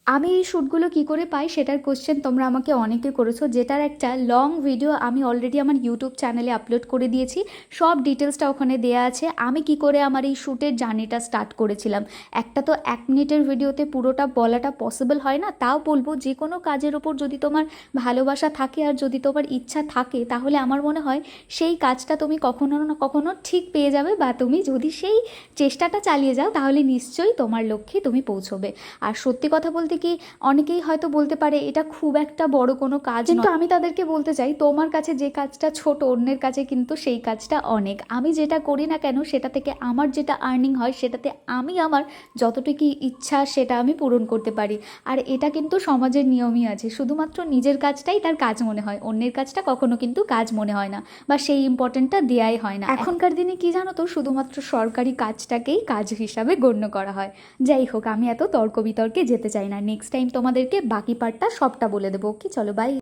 আমি এই শ্যুটগুলো কী করে পাই সেটার কোশ্চেন তোমরা আমাকে অনেকে করেছো, যেটার একটা লং ভিডিও আমি অলরেডি আমার ইউটিউব চ্যানেলে আপলোড করে দিয়েছি। সব ডিটেলসটা ওখানে দেয়া আছে, আমি কি করে আমার এই শ্যুটের জার্নিটা স্টার্ট করেছিলাম। একটা তো 1 মিনিটের ভিডিওতে পুরোটা বলাটা পসিবল হয় না, তাও বলবো যে কোনো কাজের ওপর যদি তোমার ভালোবাসা থাকে আর যদি তোমার ইচ্ছা থাকে, তাহলে আমার মনে হয় সেই কাজটা তুমি কখনো না কখনো ঠিক পেয়ে যাবে, বা তুমি যদি সেই চেষ্টাটা চালিয়ে যাও তাহলে নিশ্চয়ই তোমার লক্ষ্যে তুমি পৌঁছবে। আর সত্যি কথা বলতে কি, অনেকেই হয়তো বলতে পারে এটা খুব একটা বড় কোনো কাজ, কিন্তু আমি তাদেরকে বলতে চাই তোমার কাছে যে কাজটা ছোট, অন্যের কাছে কিন্তু সেই কাজটা অনেক। আমি যেটা করি না কেন সেটা থেকে আমার যেটা আর্নিং হয় সেটাতে আমি আমার যতটুকু ইচ্ছা সেটা আমি পূরণ করতে পারি। আর এটা কিন্তু সমাজের নিয়মই আছে, শুধুমাত্র নিজের কাজটাই তার কাজ মনে হয়, অন্যের কাজটা কখনো কিন্তু কাজ মনে হয় না, বা সেই ইম্পর্টেন্টটা দেয়াই হয় না। এখনকার দিনে কি জানো তো, শুধুমাত্র সরকারি কাজটাকেই কাজ হিসাবে গণ্য করা হয়। যাই হোক, আমি এত তর্ক বিতর্কে যেতে চাই না, নেক্সট টাইম তোমাদেরকে বাকি পার্টটা সবটা বলে দেবো। কি, চলো বাই।